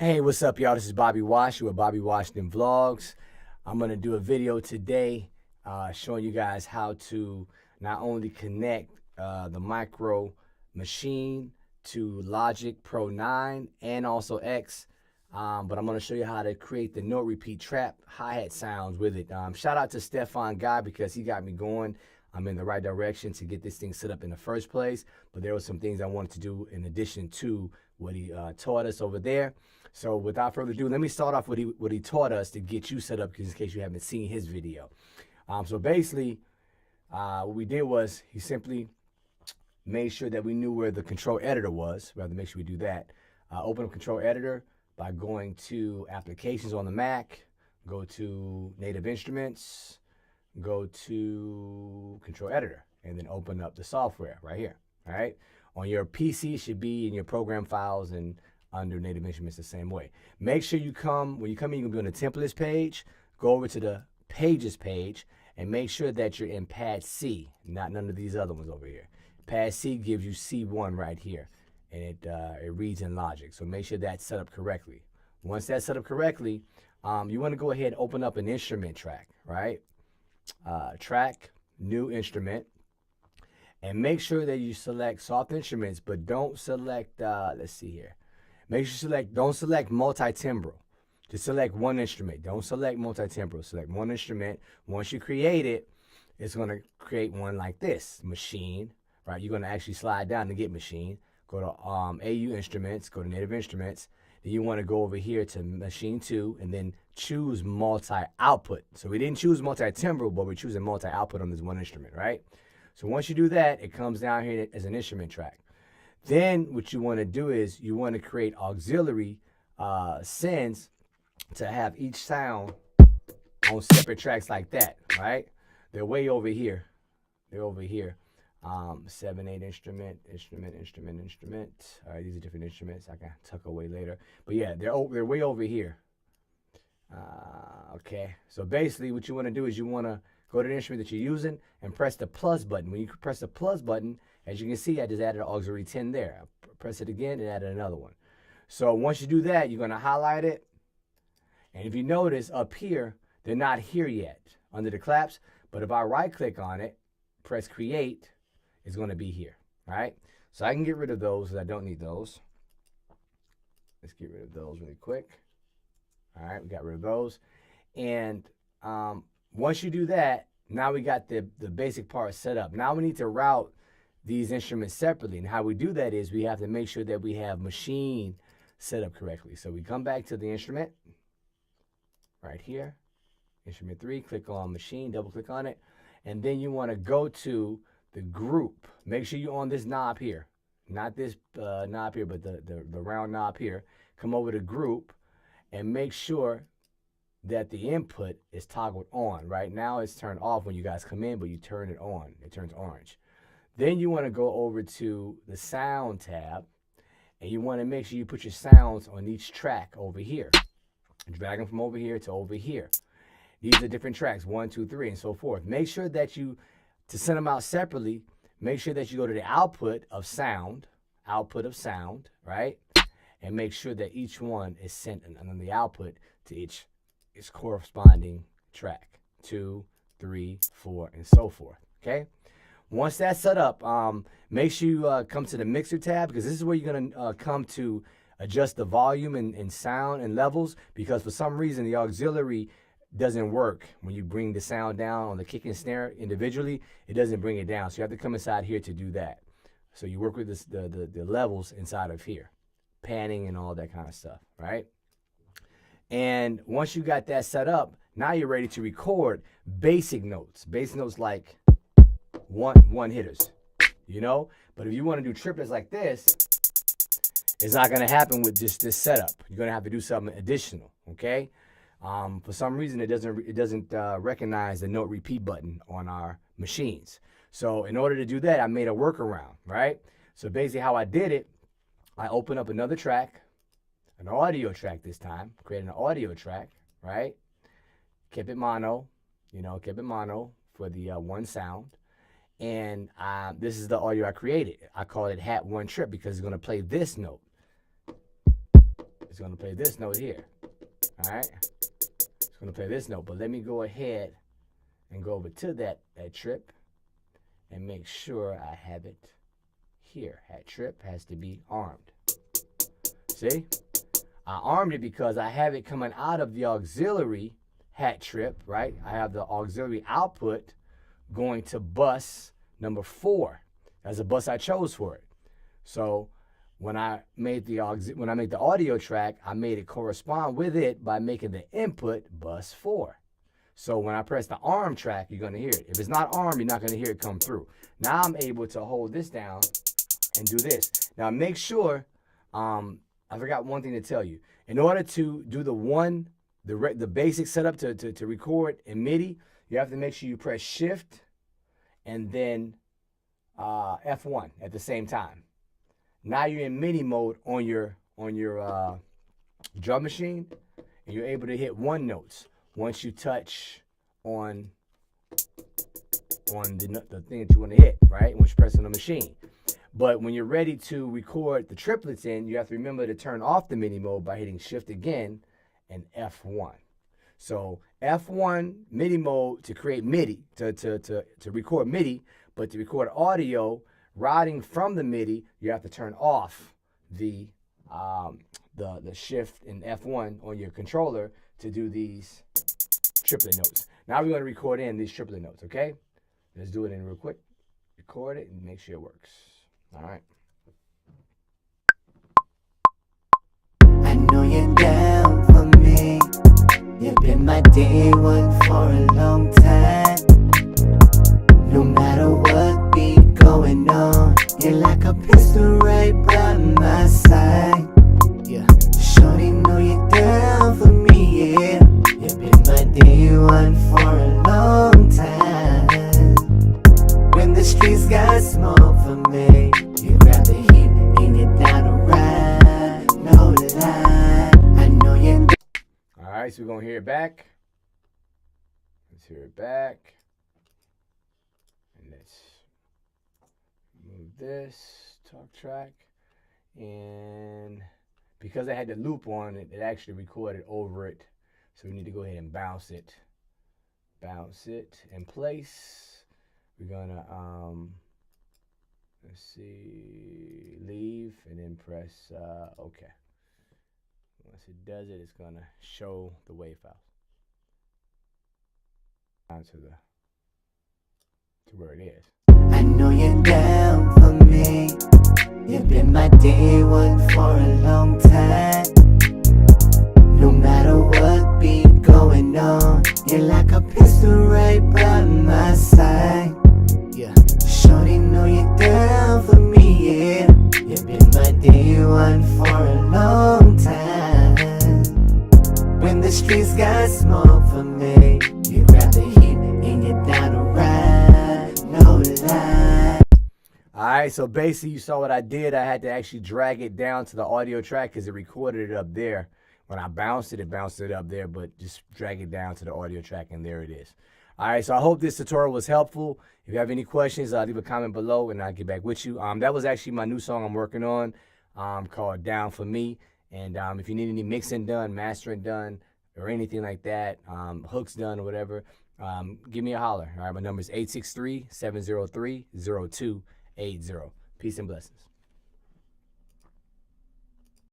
Hey, what's up, y'all? This is Bobby Wash with Bobby Washington Vlogs. I'm going to do a video today showing you guys how to not only connect the micro machine to Logic Pro 9 and also X, but I'm going to show you how to create the note repeat trap hi-hat sounds with it. Shout out to stefanguy because he got me going. I'm in the right direction to get this thing set up in the first place, but there were some things I wanted to do in addition to what he taught us over there. So without further ado, let me start off with what he taught us to get you set up, in case you haven't seen his video. So basically, what we did was he simply made sure that we knew where the control editor was. Rather, make sure we do that. Open up control editor by going to applications on the Mac, go to native instruments, go to control editor, and then open up the software right here. All right. On your PC, it should be in your program files and under native instruments the same way. Make sure you when you come in, you're gonna be on the templates page. Go over to the pages page and make sure that you're in pad C, not none of these other ones over here. Pad C gives you C1 right here, and it reads in Logic. So make sure that's set up correctly. Once that's set up correctly, you want to go ahead and open up an instrument track, right? Track, new instrument, and make sure that you select soft instruments, but don't select. Let's see here. Make sure you don't select multi-timbral. Just select one instrument. Don't select multi-timbral. Select one instrument. Once you create it, it's going to create one like this, machine, right? You're going to actually slide down to get machine. Go to AU instruments, go to native instruments. Then you want to go over here to machine 2 and then choose multi-output. So we didn't choose multi-timbral, but we're choosing multi-output on this one instrument, right? So once you do that, it comes down here as an instrument track. Then what you want to do is you want to create auxiliary synths to have each sound on separate tracks like that, right? They're way over here. They're over here. 7, 8 instrument. All right, these are different instruments. I can tuck away later. But yeah, they're way over here. Okay, so basically what you want to do is you want to go to the instrument that you're using and press the plus button. When you press the plus button, as you can see, I just added an auxiliary 10 there. I press it again and added another one. So once you do that, you're going to highlight it. And if you notice up here, they're not here yet under the claps. But if I right click on it, press create, it's going to be here. All right. So I can get rid of those because I don't need those. Let's get rid of those really quick. All right. We got rid of those. And once you do that, now we got the basic part set up. Now we need to route these instruments separately. And how we do that is we have to make sure that we have machine set up correctly. So we come back to the instrument right here, instrument 3, click on machine, double click on it. And then you want to go to the group. Make sure you're on this knob here, not this knob here, but the round knob here. Come over to group and make sure that the input is toggled on. Right now it's turned off when you guys come in, but you turn it on. It turns orange. Then you want to go over to the sound tab, and you want to make sure you put your sounds on each track over here. Drag them from over here to over here. These are different tracks, 1, 2, 3, and so forth. Make sure that to send them out separately, make sure that you go to the output of sound, right? And make sure that each one is sent on the output to its corresponding track, 2, 3, 4, and so forth, okay? Once that's set up, make sure you come to the mixer tab, because this is where you're going to come to adjust the volume and sound and levels, because for some reason the auxiliary doesn't work when you bring the sound down on the kick and snare individually. It doesn't bring it down, so you have to come inside here to do that. So you work with the levels inside of here, panning and all that kind of stuff, right? And once you got that set up, now you're ready to record basic notes like one hitters, you know. But if you want to do triplets like this, it's not going to happen with just this setup. You're going to have to do something additional, okay? For some reason, it doesn't recognize the note repeat button on our machines. So in order to do that, I made a workaround, right? So basically how I did it, I opened up another track, an audio track this time, created an audio track, right? Kept it mono, kept it mono for the one sound. And this is the audio I created. I call it Hat One Trip because it's going to play this note. It's It's going to play this note here. All right? It's going to play this note. But let me go ahead and go over to that trip and make sure I have it here. That trip has to be armed. See? I armed it because I have it coming out of the auxiliary hat trip, right? I have the auxiliary output going to bus number 4. That's a bus I chose for it. So when I made the audio track, I made it correspond with it by making the input bus 4. So when I press the arm track, you're going to hear it. If it's not armed, you're not going to hear it come through. Now I'm able to hold this down and do this. Now make sure, I forgot one thing to tell you. In order to do the basic setup to record in MIDI, you have to make sure you press Shift and then F1 at the same time. Now you're in MIDI mode on your drum machine, and you're able to hit 1 notes once you touch on the thing that you want to hit, right? Once you press on the machine. But when you're ready to record the triplets in, you have to remember to turn off the MIDI mode by hitting Shift again and F1. So F1 MIDI mode to create MIDI, to record MIDI, but to record audio routing from the MIDI, you have to turn off the Shift and F1 on your controller to do these triplet notes. Now we're going to record in these triplet notes, okay? Let's do it in real quick. Record it and make sure it works. All right. I know you're down for me. You've been my day one for a long time. No matter what be going on, you're like a pistol right by my side. Yeah, shorty, know you're down for me, yeah. You've been my day one for a long time. When the streets got small for me, you grab the heat and you're down to ride. No lie, I know you're. All right, so we're going to hear it back. Let's hear it back. And let's move this talk track. And because I had the loop on it, it actually recorded over it. So we need to go ahead and bounce it. Bounce it in place. We're going to, let's see, leave and then press OK. Once it does it, it's going to show the wave files. Down to where it is. I know you're down for me. You've been my day one for a long time. No matter what be going on, you're like a pistol right by my side. Yeah, shorty, know you're down for me, yeah. You've been my day one for a long time. When the streets got small for me, you grab the heat and you're down to ride. No lie. All right, so basically you saw what I did. I had to actually drag it down to the audio track because it recorded it up there. When I bounced it up there, but just drag it down to the audio track, and there it is. All right, so I hope this tutorial was helpful. If you have any questions, leave a comment below, and I'll get back with you. That was actually my new song I'm working on called Down For Me. And if you need any mixing done, mastering done, or anything like that, hooks done or whatever, give me a holler. All right, my number is 863-703-0280. Peace and blessings.